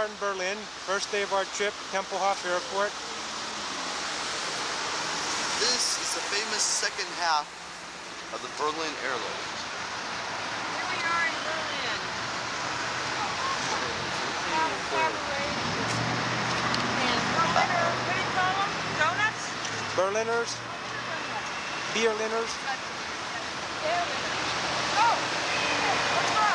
are in Berlin. First day of our trip, Tempelhof Airport. This is the famous second half of the Berlin airlift. Here we are in Berlin. And Berliner, what do you call them? Donuts? Berliners? Berliners? Oh! Let's go!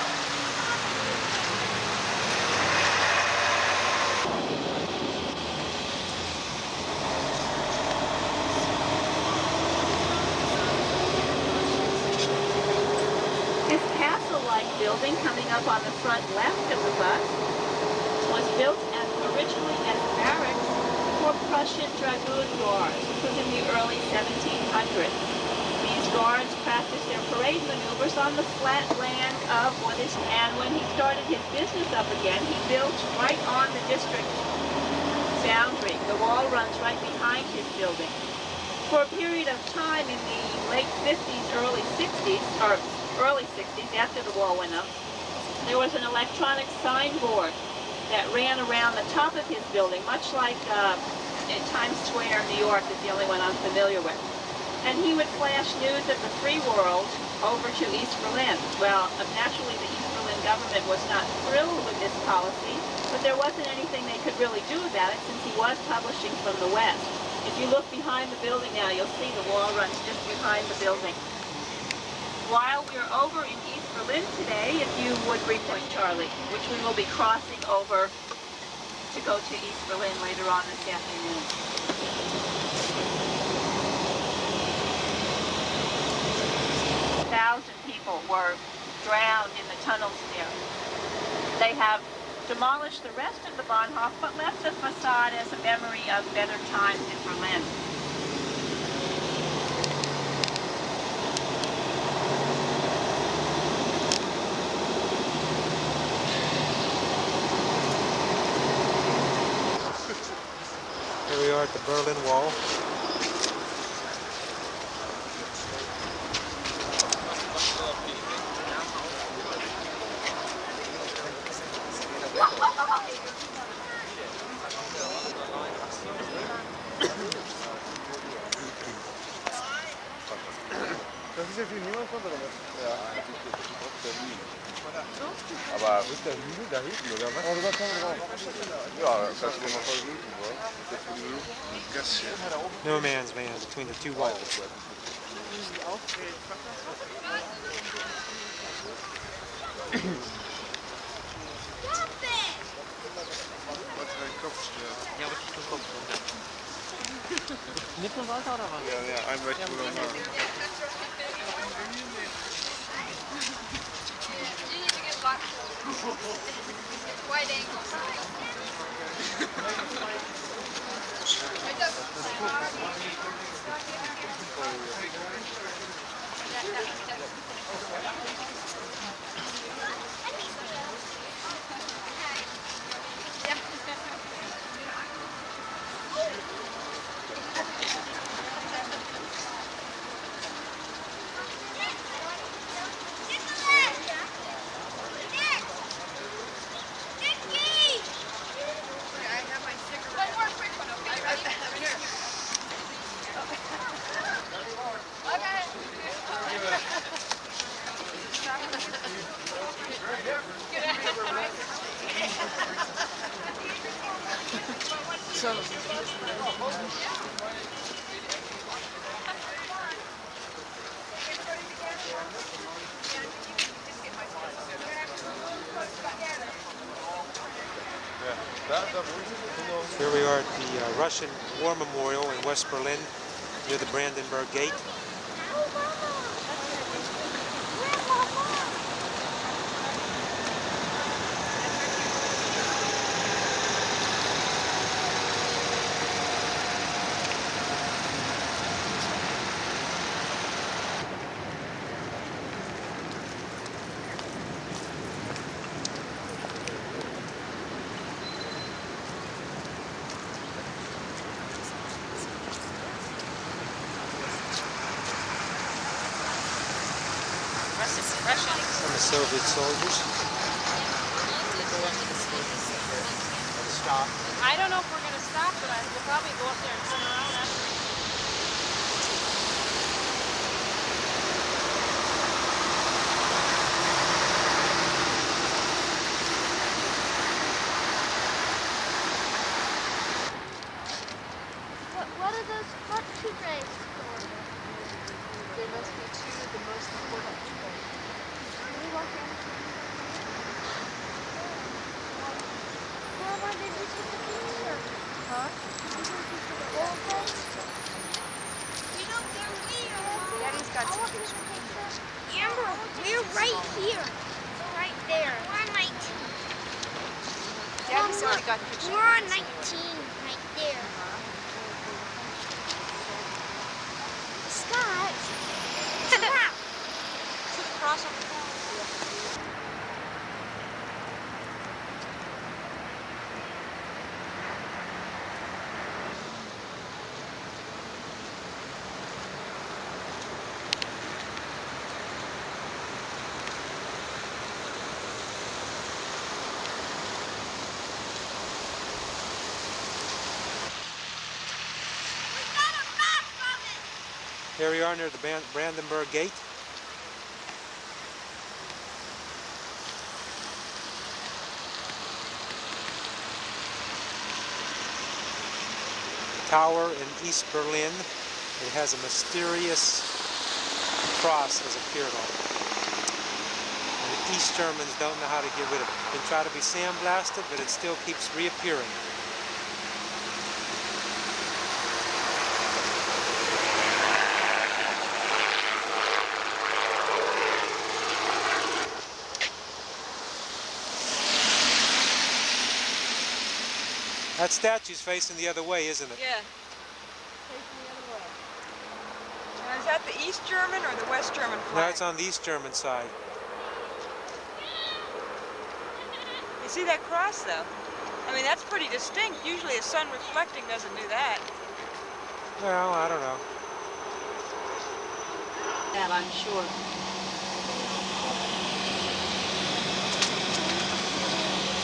This castle-like building coming up on the front left of the bus was built originally as barracks for Prussian dragoon guards. This was in the early 1700s. These guards practiced their parade maneuvers on the flat land of what is, and when he started his business up again, he built right on the district boundary. The wall runs right behind his building. For a period of time in the late 50s, early 60s, after the wall went up, there was an electronic signboard that ran around the top of his building, much like in Times Square, New York is the only one I'm familiar with. And he would flash news of the free world over to East Berlin. Well, naturally the East Berlin government was not thrilled with this policy, but there wasn't anything they could really do about it since he was publishing from the West. If you look behind the building now, you'll see the wall runs just behind the building. While we're over in East Berlin today, if you would repoint Charlie, which we will be crossing over to go to East Berlin later on this afternoon. 1,000 people were drowned in the tunnels there. They have demolished the rest of the Bahnhof, but left the facade as a memory of better times in Berlin. Here we are at the Berlin Wall. Das ist ja für niemand von drin. Ja, aber ist der Hügel da hinten, oder was? Oh, da kann man drauf. Ja, das kannst du mal versuchen, oder? No man's land between the two walls. Ja, aber ich komme runter. Mit dem Wasser oder was? Ja, ja, ein möchten wir noch mal. Wide angle. So. Here we are at the Russian War Memorial in West Berlin, near the Brandenburg Gate. Some Soviet soldiers. stop. I don't know if we're gonna stop, but we'll probably go up there and turn around after. What are those? What two graves for? They must be two of the most important things. Can we walk in? Mama, did you take a picture? Huh? Did you take a picture of the old place? You know, they're weird. Daddy's got I some want to pictures. take a picture. Amber, we're right here. Right there. We're on 19. Daddy's already got pictures. We're on 19 right there. Scott. Scott. See the cross on the wall? Here we are near the Brandenburg Gate. Tower in East Berlin. It has a mysterious cross has appeared on it. And the East Germans don't know how to get rid of it. They try to be sandblasted, but it still keeps reappearing. That statue's facing the other way, isn't it? Yeah. Facing the other way. Now, is that the East German or the West German flag? No, it's on the East German side. You see that cross, though? I mean, that's pretty distinct. Usually a sun reflecting doesn't do that. Well, I don't know. That I'm sure.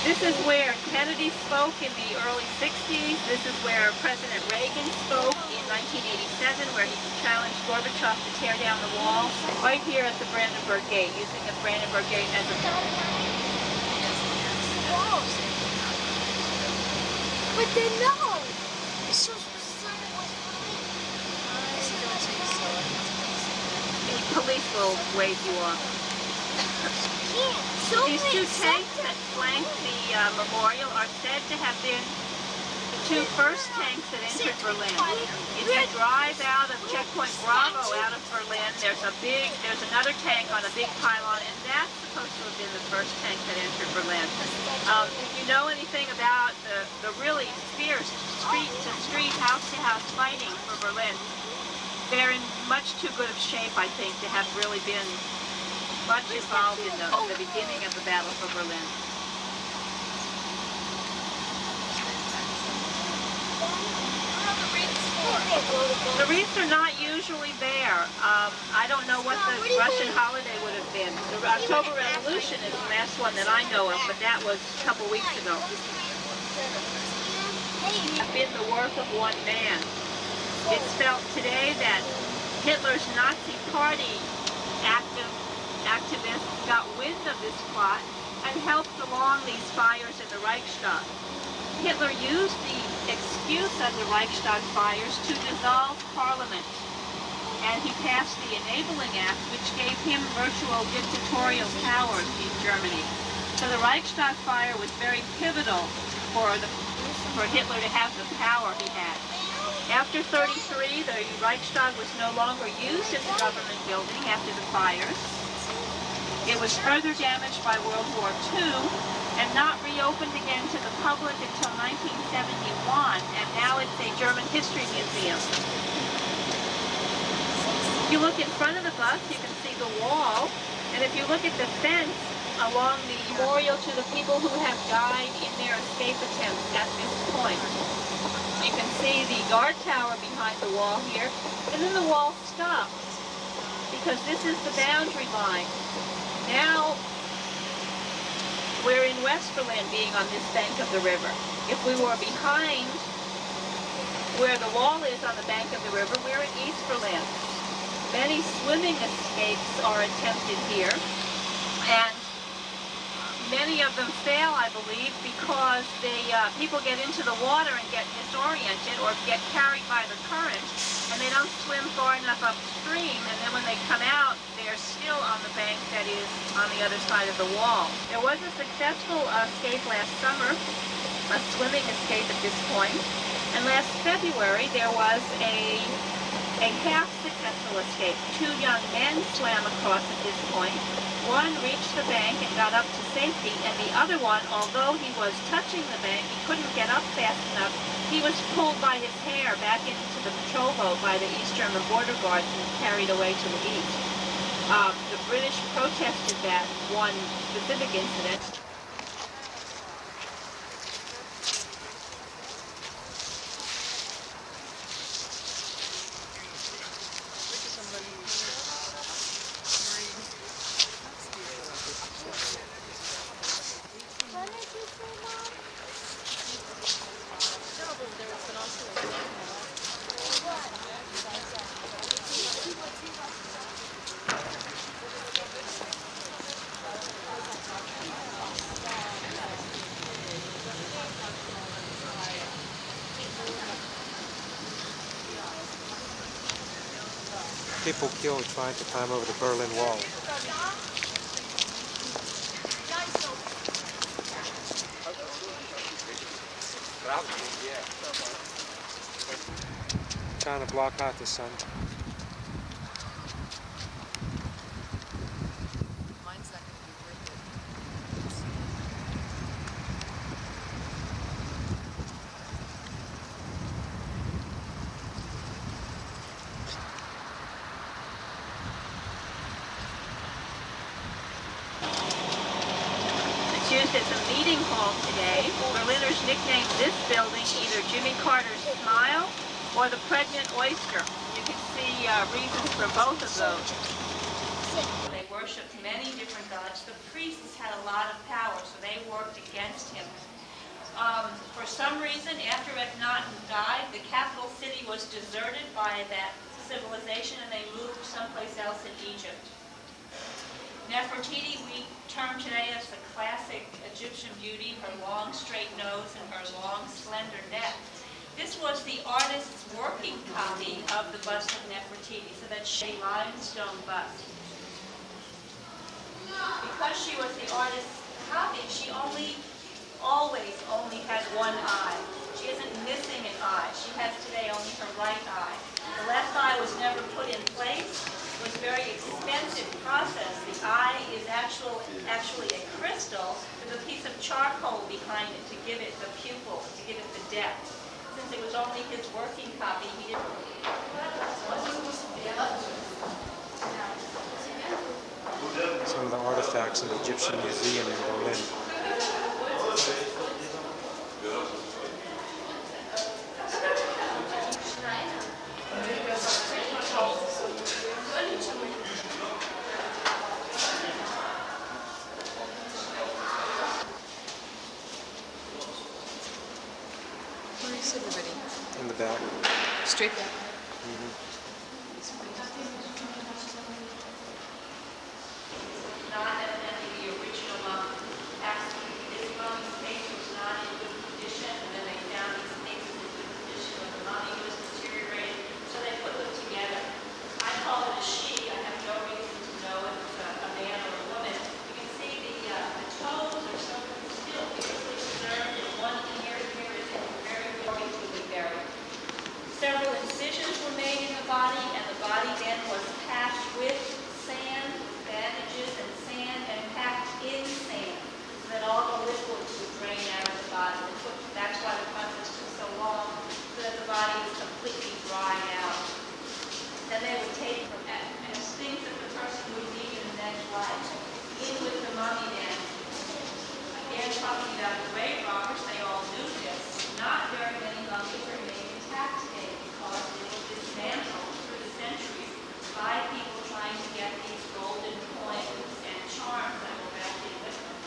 This is where Kennedy spoke in the early 60s. This is where President Reagan spoke in 1987, where he challenged Gorbachev to tear down the wall. Right here at the Brandenburg Gate, using the Brandenburg Gate as a... But they know. The police will wave you off. These two tanks that flank the memorial are said to have been the two first tanks that entered Berlin. If you drive out of Checkpoint Bravo out of Berlin, there's another tank on a big pylon, and that's supposed to have been the first tank that entered Berlin. If you know anything about the really fierce street-to-street, house-to-house fighting for Berlin, they're in much too good of shape, I think, to have really been much involved in the beginning of the Battle for Berlin. The wreaths are not usually there. I don't know what the Russian holiday would have been. The October Revolution is the last one that I know of, but that was a couple weeks ago. It's been the work of one man. It's felt today that Hitler's Nazi Party activists got wind of this plot and helped along these fires in the Reichstag. Hitler used the excuse of the Reichstag fires to dissolve Parliament, and he passed the Enabling Act, which gave him virtual dictatorial powers in Germany. So the Reichstag fire was very pivotal for Hitler to have the power he had. After 1933, the Reichstag was no longer used as a government building after the fires. It was further damaged by World War II and not reopened again to the public until 1971, and now it's a German history museum. If you look in front of the bus, you can see the wall, and if you look at the fence along the memorial to the people who have died in their escape attempts at this point, you can see the guard tower behind the wall here, and then the wall stops, because this is the boundary line. Now, we're in Westerland being on this bank of the river. If we were behind where the wall is on the bank of the river, we're in Easterland. Many swimming escapes are attempted here, and many of them fail, I believe, because people get into the water and get disoriented or get carried by the current, and they don't swim far enough upstream, and then when they come out, they're still on the bank that is on the other side of the wall. There was a successful escape last summer, a swimming escape at this point, and last February there was a half successful escape. 2 young men swam across at this point. One reached the bank and got up to safety, and the other one, although he was touching the bank, he couldn't get up fast enough. He was pulled by his hair back into the patrol boat by the East German border guards and carried away to the east. The British protested that one specific incident. What did you say, Mom? People killed trying to climb over the Berlin Wall. Trying to block out the sun. Mine's not going to be worth it. It's used as a meeting hall today. Berliners nicknamed this building either Jimmy Carter's Smile or the Pregnant Oyster. You can see reasons for both of those. They worshipped many different gods. The priests had a lot of power, so they worked against him. For some reason, after Akhenaten died, the capital city was deserted by that civilization, and they moved someplace else in Egypt. Nefertiti we term today as the classic Egyptian beauty, her long straight nose and her long slender neck. This was the artist's working copy of the bust of Nefertiti, so that's a limestone bust. Because she was the artist's copy, she always only had one eye. She isn't missing an eye. She has today only her right eye. The left eye was never put in place. It was a very expensive process. The eye is actually a crystal with a piece of charcoal behind it to give it the pupil, to give it the depth. Since it was only his working copy, he didn't. Some of the artifacts in the Egyptian Museum in Berlin. Where is everybody? In the back. Straight back. Not evidently the original mummy. Actually, this mummy's face was not in good condition, and then they found these things in good condition when the mummy was deteriorated, so they put them together. I call it a she. I have no reason to know if it's a man or a woman. You can see the toes are so still beautifully preserved, and one ear here is very beautifully buried. Several incisions were made in the body, and the body then was patched with sand, bandages, and sand, and packed in sand, so that all the liquids would drain out of the body. That's why the process took so long, so that the body was completely dried out. Then they would take them as things that the person would need in the next life, in with the mummy then. Again, talking about the grave robbers, they all knew this. Not very many mummies remain intact today because they were dismantled through the centuries by people trying to get these golden coins and charms that were back in with them.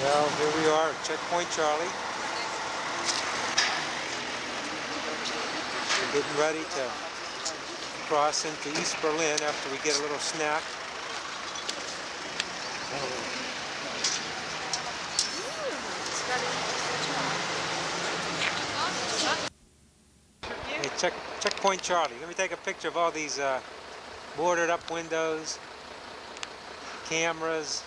Well, here we are, Checkpoint Charlie. We're getting ready to cross into East Berlin after we get a little snack. Hey, Checkpoint Charlie. Let me take a picture of all these boarded up windows, cameras.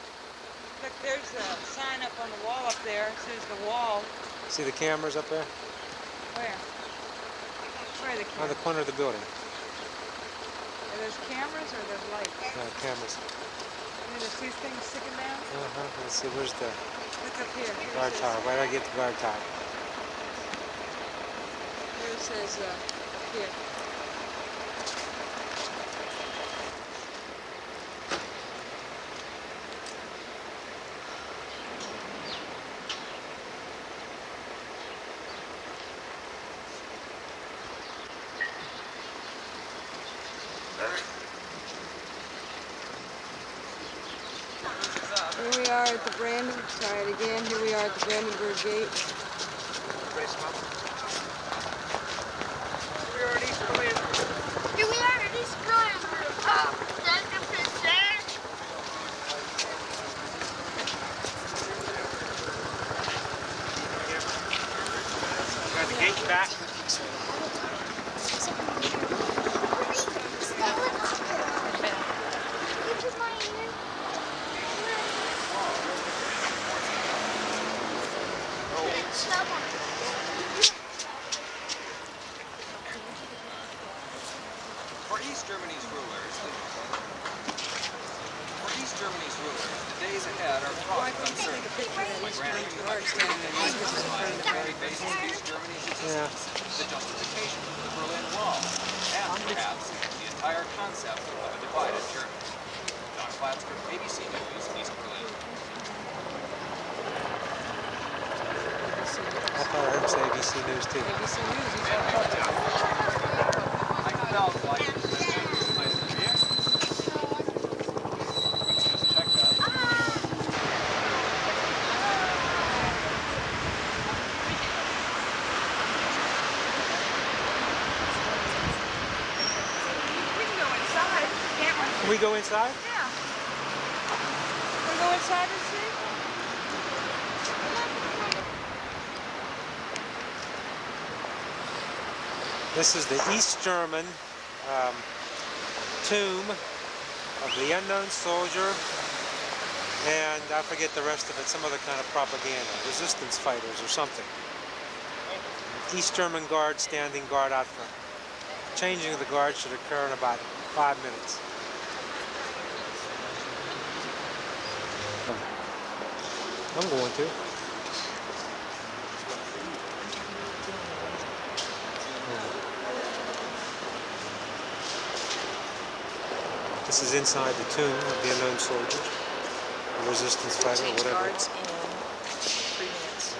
Look, there's a sign up on the wall up there. It says the wall. See the cameras up there? Where? Where are the On cameras? the corner of the building. Are those cameras or those lights? Cameras. And there's two things sticking down? Let's see, where's the Look up here. Here guard it says, tower? Where did I get the guard tower? here it says up here. Here we are at the Brandenburg, try it again. Here we are at the Brandenburg Gate. Here we are at East Berlin. Oh, Dr. Princess. Got the gate back. For East Germany's rulers, the days ahead are fraught with uncertainty. When granted to the the very basis of East Germany's existence, the justification for the Berlin Wall, and perhaps the entire concept of a divided Germany. John Platsker, ABC News, East Berlin. I thought I heard him say ABC News too. ABC News is on public. I felt like check that. We can go inside, can't we? Can we go inside? Yeah. Can we go inside and see? This is the East German tomb of the unknown soldier, and I forget the rest of it, some other kind of propaganda, resistance fighters or something. East German guard standing guard out front. Changing of the guard should occur in about 5 minutes. I'm going to. This is inside the tomb of the unknown soldier, a resistance fighter or whatever. Guards in 3 minutes.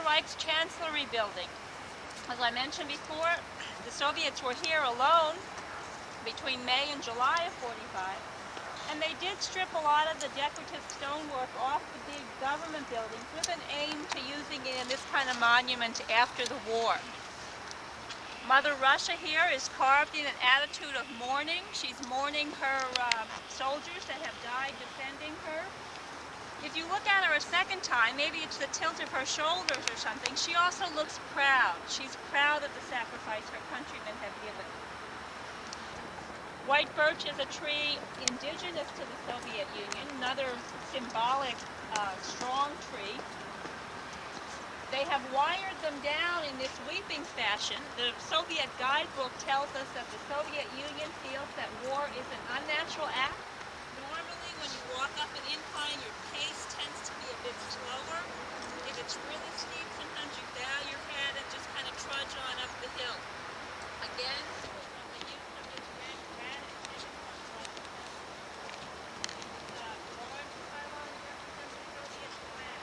Reich's Chancellery building. As I mentioned before, the Soviets were here alone between May and July of 45, and they did strip a lot of the decorative stonework off the big government buildings with an aim to using it in this kind of monument after the war. Mother Russia here is carved in an attitude of mourning. She's mourning her soldiers that have died defending her. If you look at her a second time, maybe it's the tilt of her shoulders or something, she also looks proud. She's proud of the sacrifice her countrymen have given. White birch is a tree indigenous to the Soviet Union, another symbolic, strong tree. They have wired them down in this weeping fashion. The Soviet guidebook tells us that the Soviet Union feels that war is an unnatural act. Normally, when you walk up an incline, your pace tends to be a bit slower. If it's really steep, sometimes you bow your head and just kind of trudge on up the hill. Again, from the use of this red granite orange pylon represents the Soviet flag.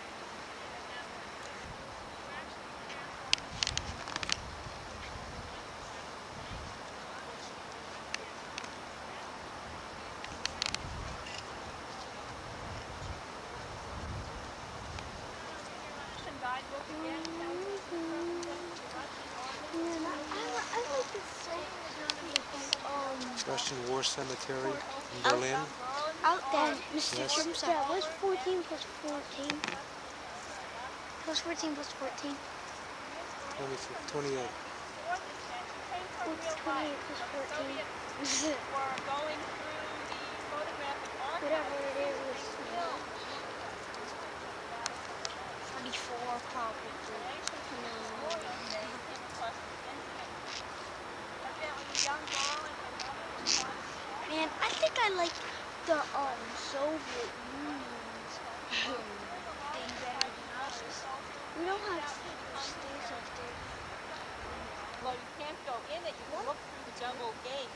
Guidebook again tells us the Russian army. I like the song. Russian War Cemetery in Berlin. Out there, Mr. Yes. Chimps. Yeah, what's 14 plus 14? What's 14 plus 14? 28. What's 28 plus 14? We're going through the photographic archive. Whatever it is. 24 probably. Man, I think I like the Soviet Union's thing better than us. We don't have stays up there. Well, you can't go in it. You can look through the double gate.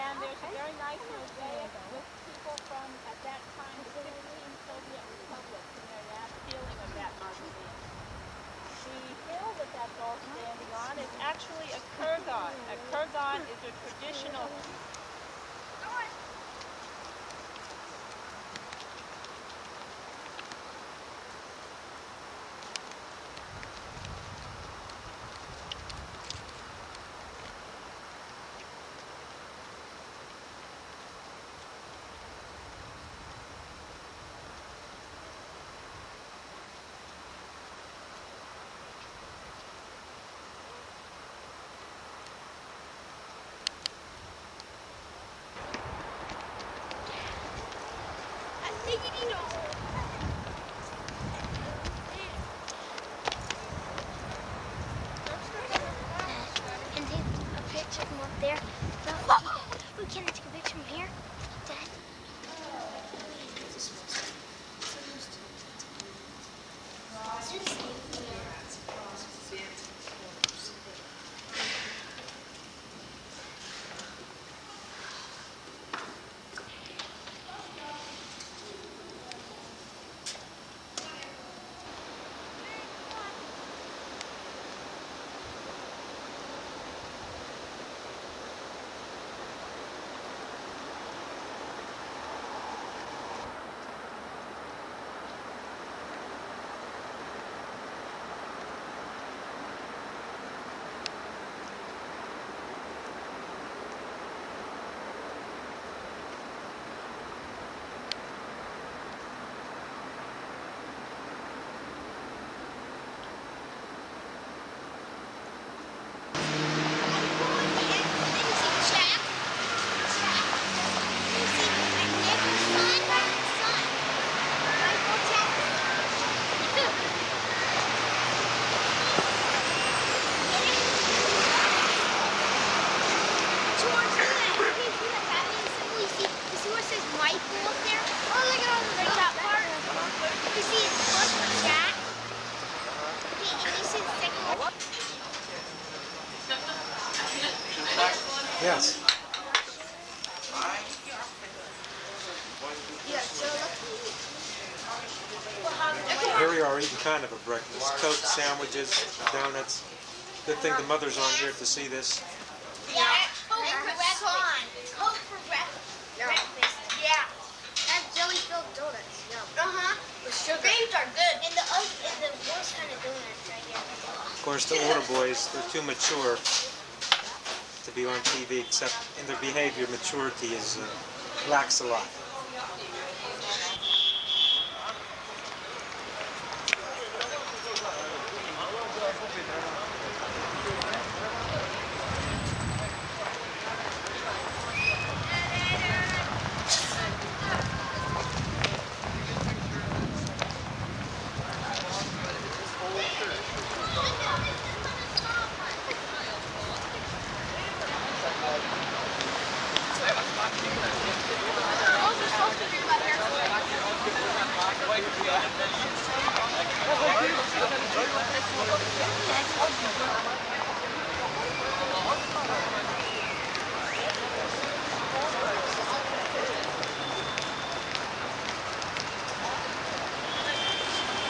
And there's a very nice mosaic with people from, at that time, the 16 Soviet republics and their last feeling of that mausoleum. The hill that that's all standing on is actually a kurgan. A kurgan is a traditional And take a picture from up there. We can't take a picture from here. Dad. Yes. Here we are eating kind of a breakfast. Toast, sandwiches, donuts. Good thing the mothers aren't here to see this. Yeah. Coke for breakfast. Yeah. And jelly-filled donuts. Yum. Uh-huh. With sugar. These are good. And the worst kind of donuts right here. Of course, the older boys, they're too mature to be on TV, except in their behavior, maturity is lacks a lot.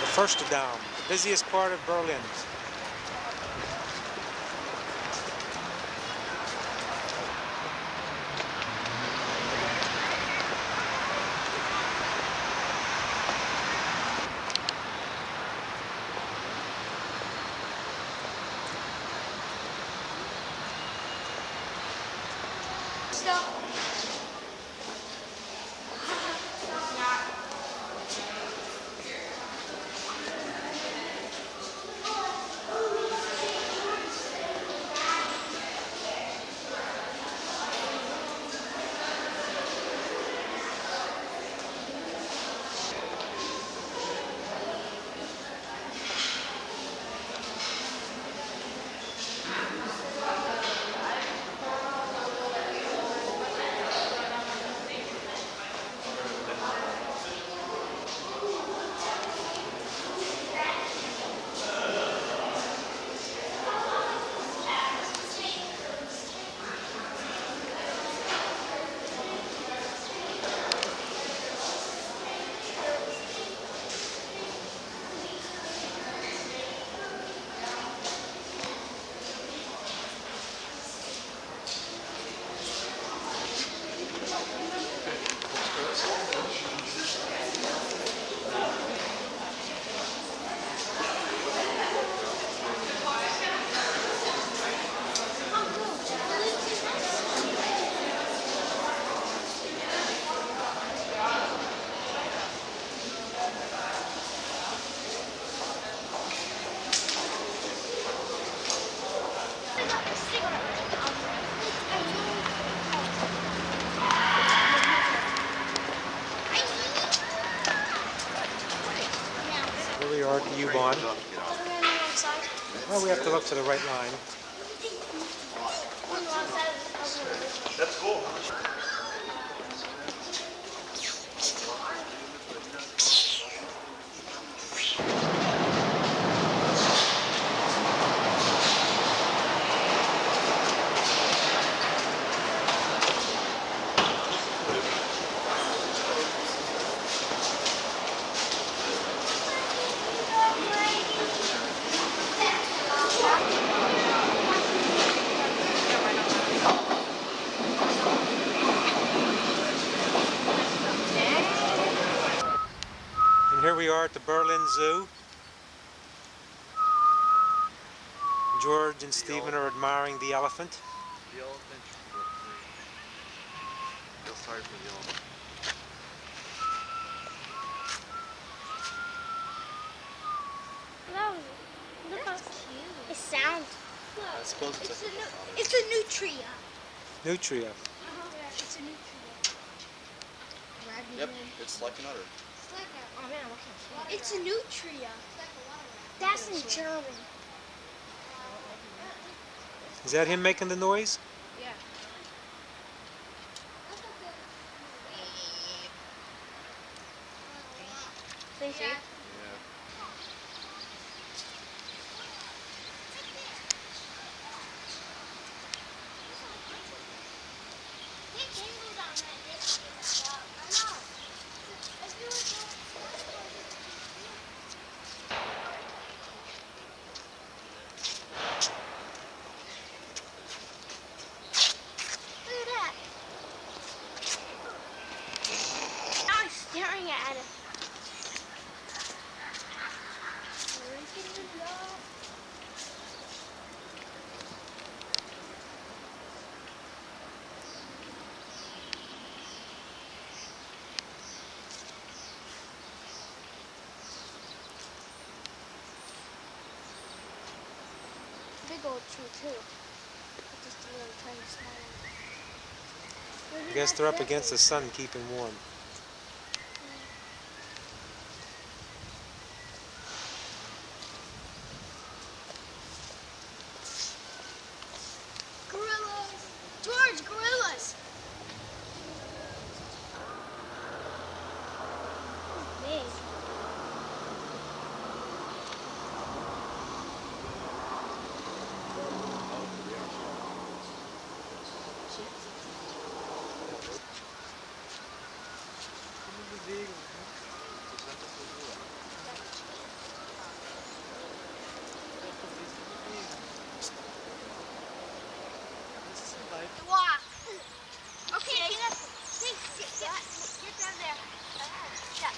The Fürstendamm, the busiest part of Berlin. Here we are at the U-Bahn. Well, we have to look to the right line. That's cool. And here we are at the Berlin Zoo. George and Stephen are admiring the elephant. The elephant should look great. Feel sorry for the elephant. No, look how cute. It sounds. I suppose It's a nutria. Nutria. It's a nutria. Yep, it's like an udder. Oh man, what kind of It's a nutria. That's in German. Is that him making the noise? Yeah. Thank you. old tree too. Just a little tiny small one. I guess they're up against the sun, keeping warm. Gorillas! George, gorillas! Big. Walk. Okay, get down there. Yeah.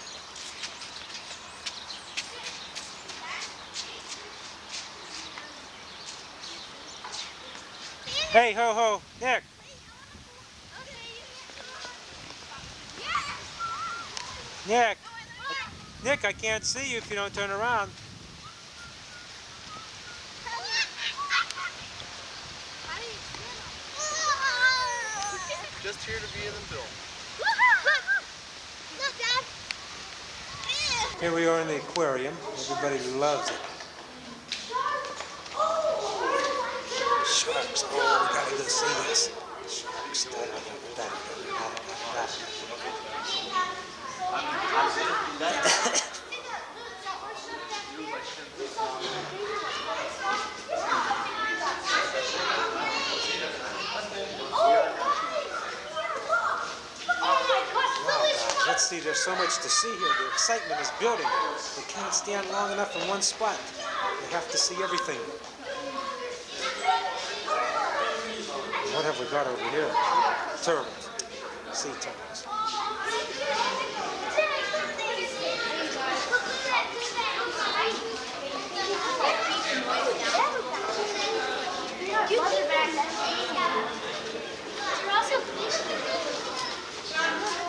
Hey, ho, ho, Nick. Nick. Nick, I can't see you if you don't turn around. Just here to be in the film. Look, Dad. Here we are in the aquarium. Everybody loves it. Sharks. Oh, we gotta go see this. Sharks. Let's see, there's so much to see here. The excitement is building. They can't stand long enough in one spot. They have to see everything. What have we got over here? Turtles. Sea turtles.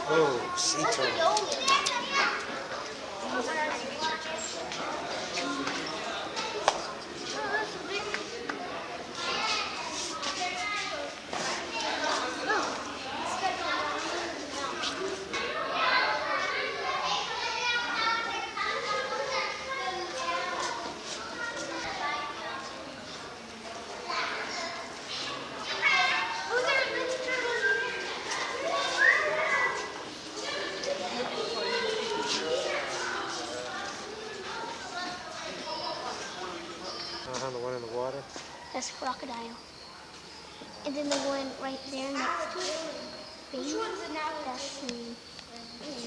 Oh, sea turtles. The one in the water. That's crocodile. And then the one right there next to it, baby, that's the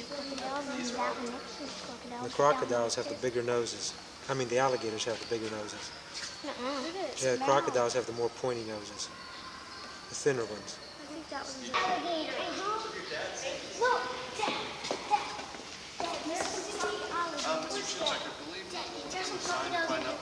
crocodile, and then that one next to the crocodile. The crocodiles have the bigger noses. I mean, the alligators have the bigger noses. Yeah, the crocodiles have the more pointy noses. The thinner ones. I think that was the alligator. Look, Dad, this is the alligator. There's a crocodile there.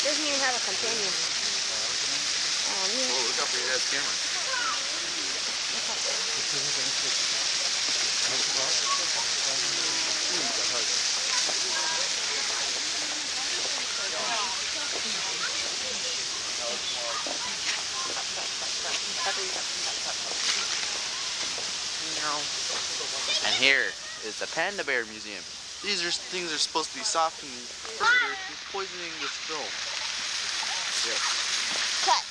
Doesn't even have a companion. Oh, look out for your dad's camera. And here is the Panda Bear Museum. These things are supposed to be soft and further poisoning this film. Yes. Cut.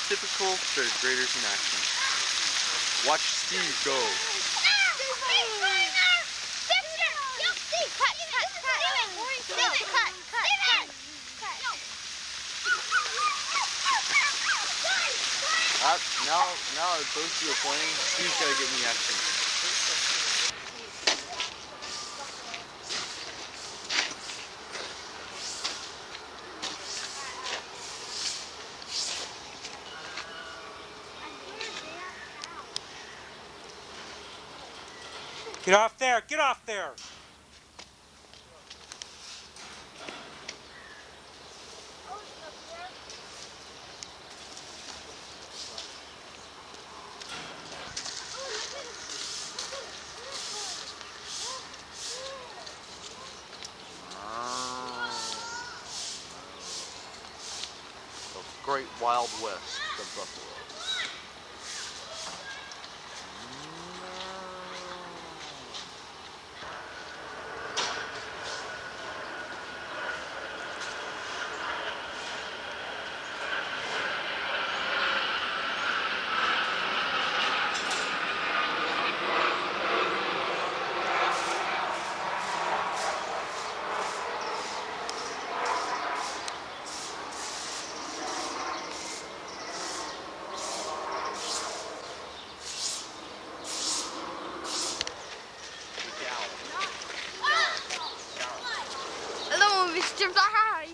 Typical third graders in action. Watch Steve go. Now those two are playing. Steve's gotta get me action. Get off there! Get off there! The Great Wild West of buffalo. Hello, Mr. Bye.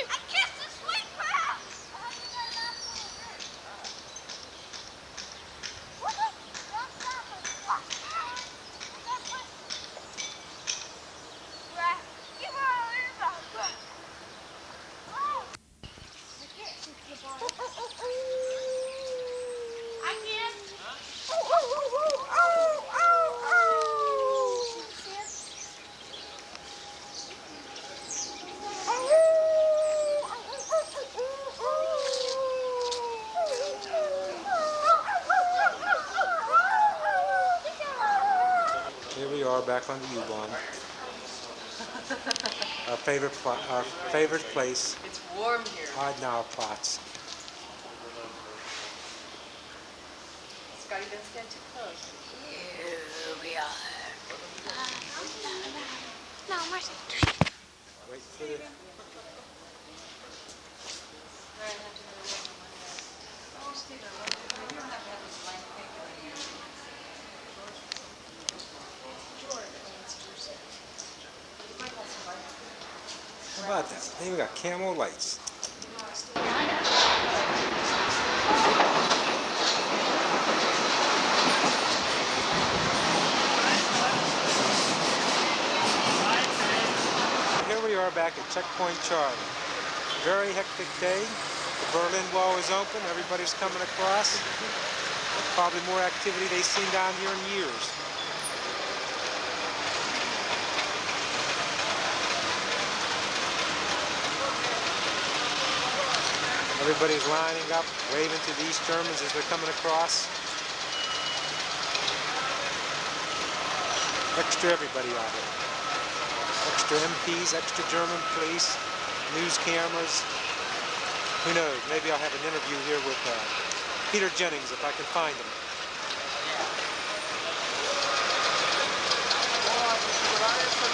I kissed the sweet crab. Here we are back on the U-Bahn. Our favorite place. It's warm here. Now Platz. Scotty, don't stand too close. Here we are. No, Marcy. Wait for the... How about that? Hey, we got camo lights. Here we are back at Checkpoint Charlie. Very hectic day. The Berlin Wall is open. Everybody's coming across. Probably more activity they've seen down here in years. Everybody's lining up, waving to these Germans as they're coming across. Extra everybody out here. Extra MPs, extra German police, news cameras. Who knows, maybe I'll have an interview here with Peter Jennings if I can find him.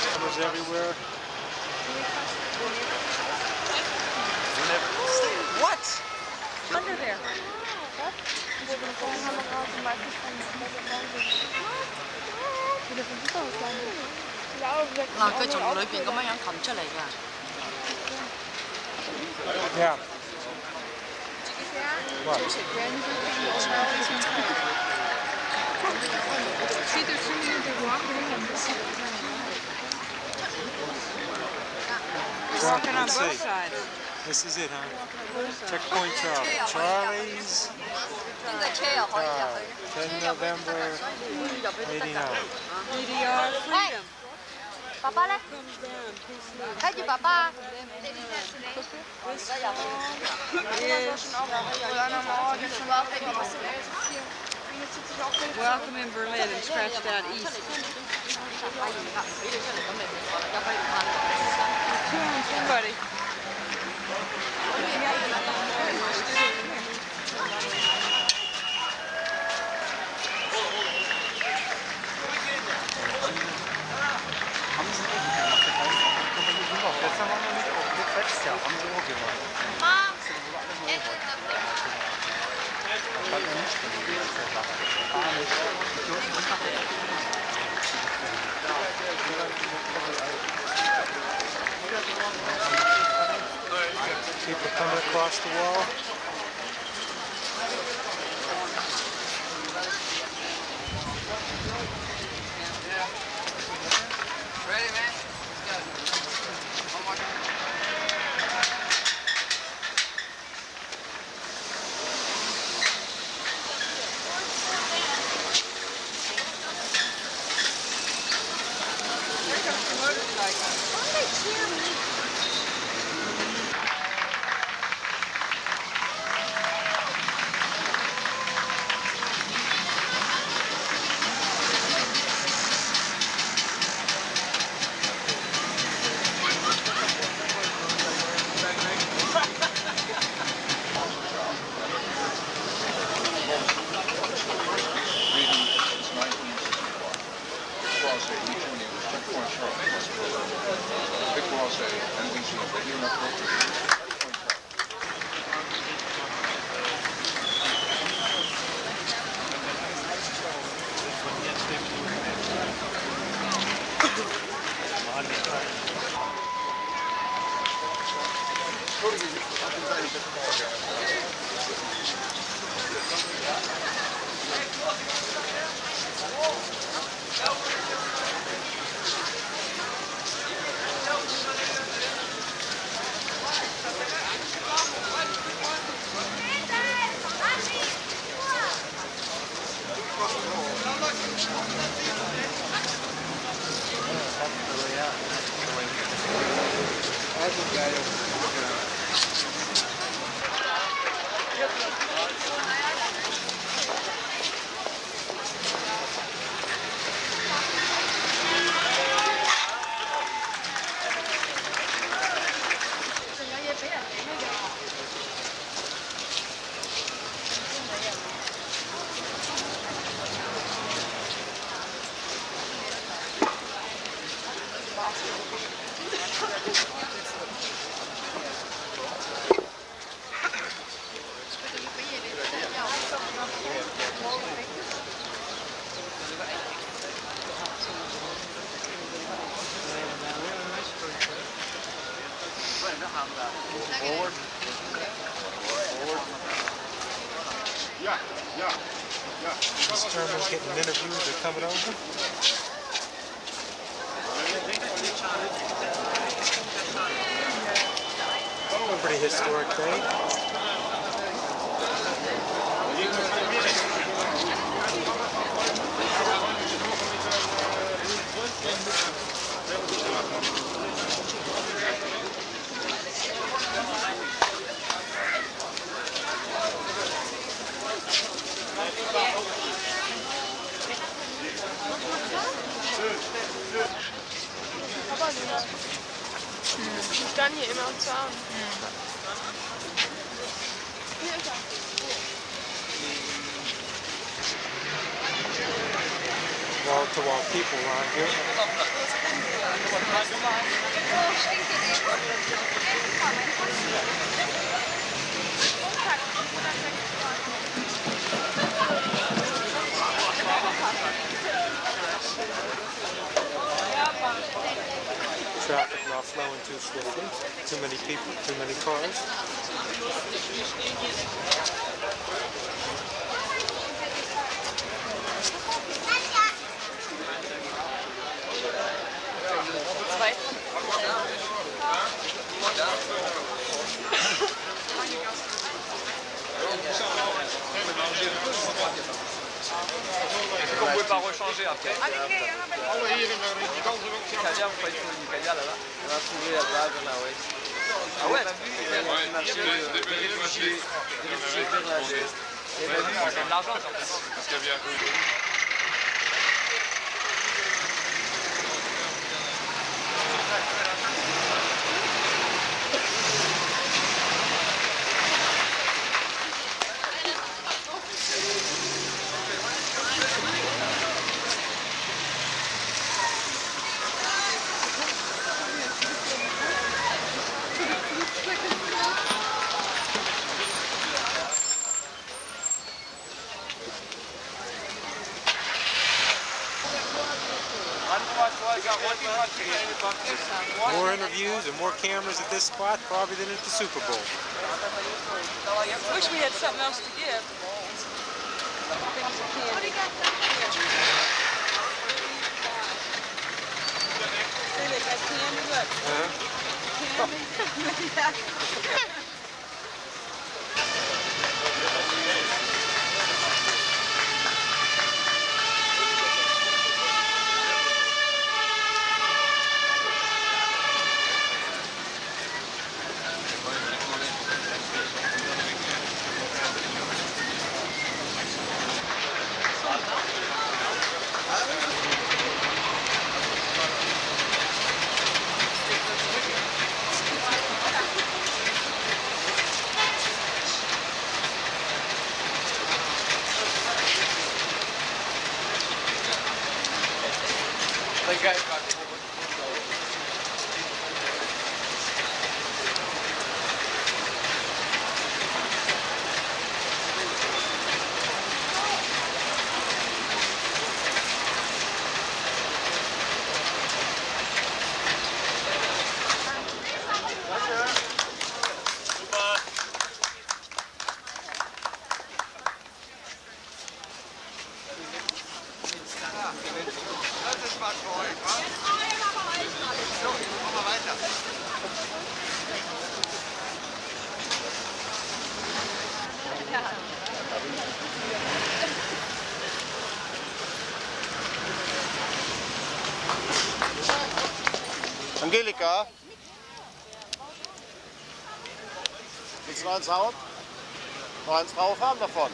Cameras everywhere. What? Under there. Yeah. What? Walking on Let's both see. sides. This is it, huh? Checkpoint Charlie. Charlie's 10 November 89. DDR freedom. 爸爸咧？ Comes down, peace love. 睇住爸爸。 Welcome in Berlin and scratched out east. Somebody. People coming across the wall. Ready, man? Let's go. One more time. Here comes the motorcycle. Why do they cheer me? These Germans getting interviewed, they're coming over. Pretty historic day. Die standen hier immer am Zaun. Hier ist er. Wall-to-wall people around here. Traffic not flowing too swiftly. Too many people, too many cars. Qu'on ne pouvait pas rechanger après. Nicalia, vous croyez que c'est Nicalia là-bas? On a trouvé la blague, on a ouais. Ah ouais, t'as vu? C'est un marché de réfugiés irlandais. C'est de l'argent, certainement. More interviews and more cameras at this spot probably than at the Super Bowl. Wish we had something else to give. Things of candy. See, they got candy, look. Candy. Angelika? Willst du noch eins hauen? Noch eins drauf haben davon.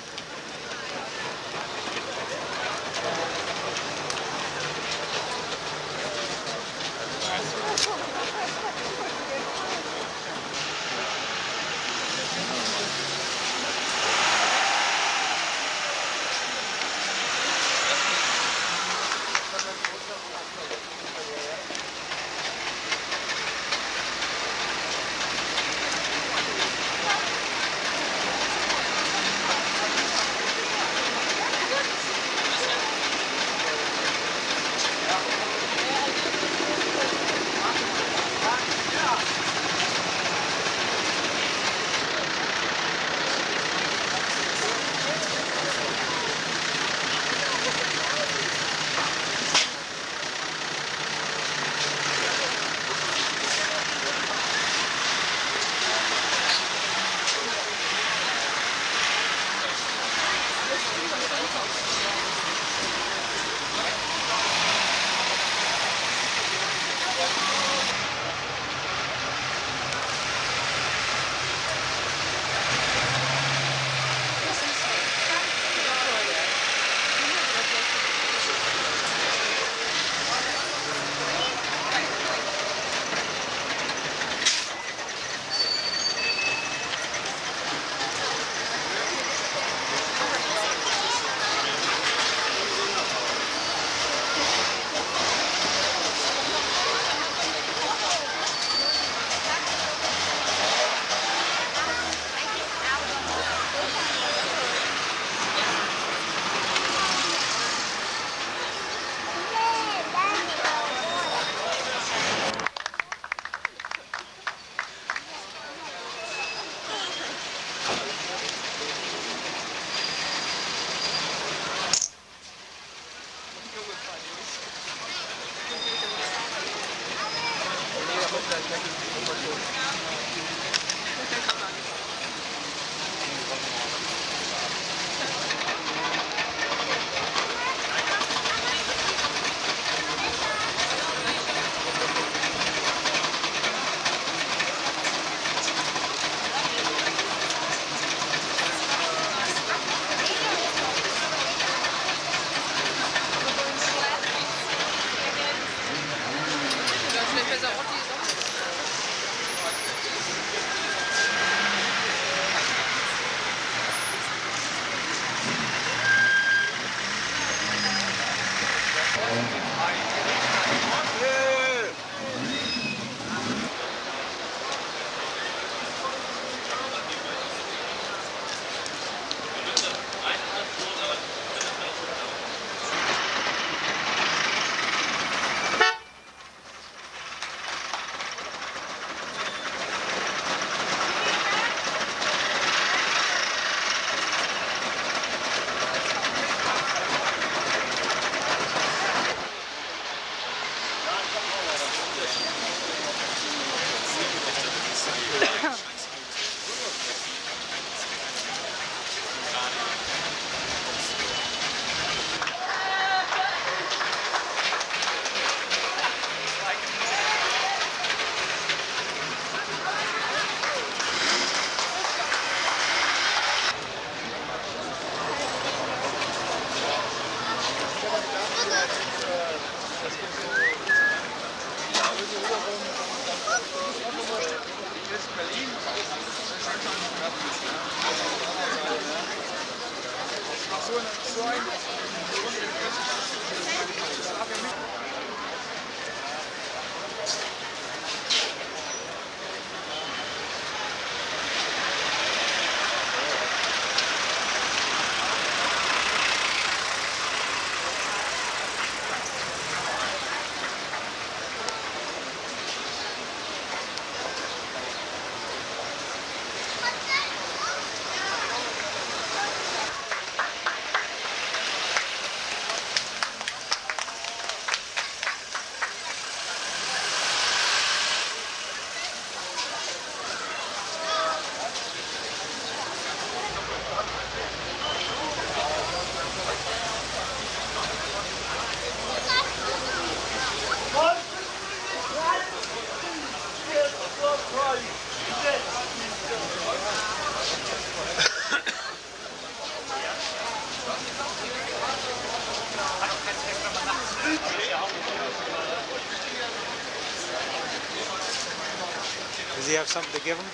Does he have something to give him?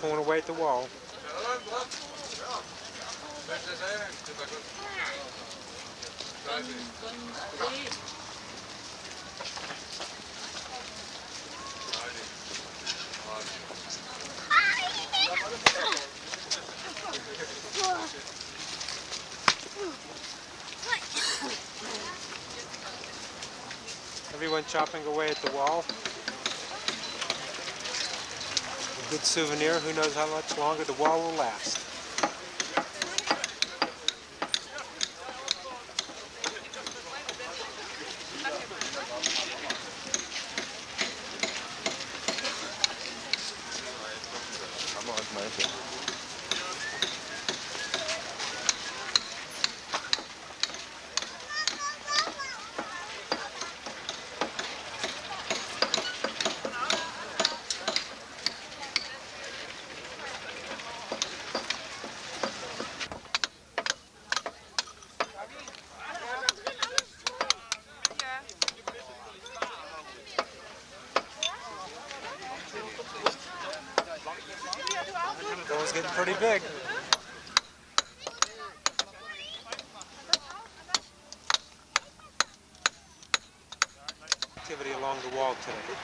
Pulling away at the wall. Everyone chopping away at the wall. A good souvenir. Who knows how much longer the wall will last. Goal's getting pretty big. Activity along the wall today.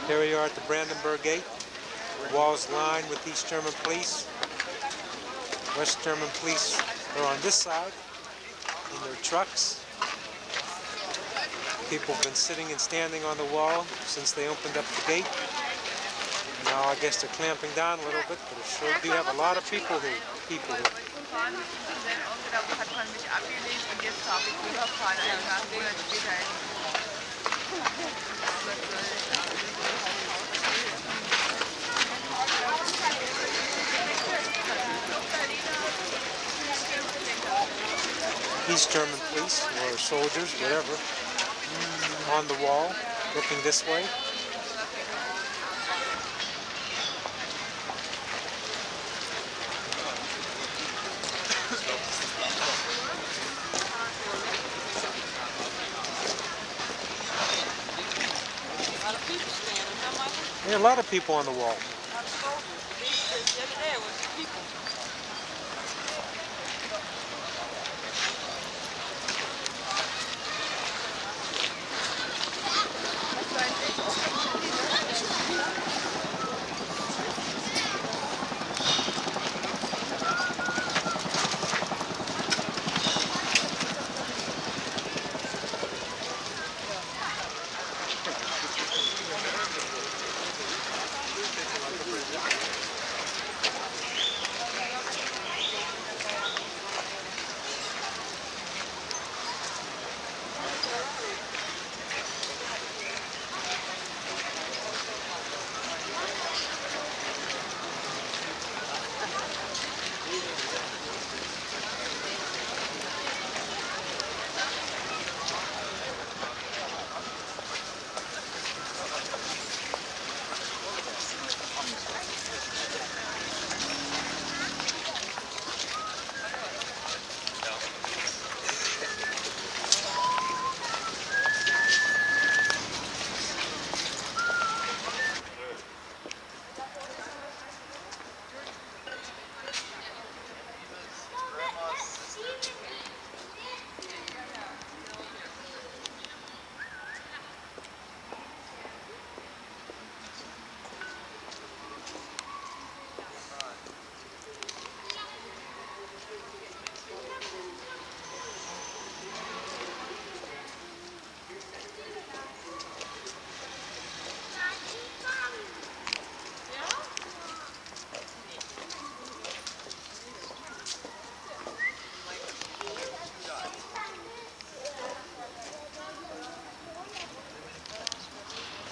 Here we are at the Brandenburg Gate. Walls lined with East German police. West German police are on this side in their trucks. People have been sitting and standing on the wall since they opened up the gate. Now I guess they're clamping down a little bit, but it sure do have a lot of people here. East German police, or soldiers, whatever, on the wall, looking this way. There are a lot of people on the wall. The other day it was people.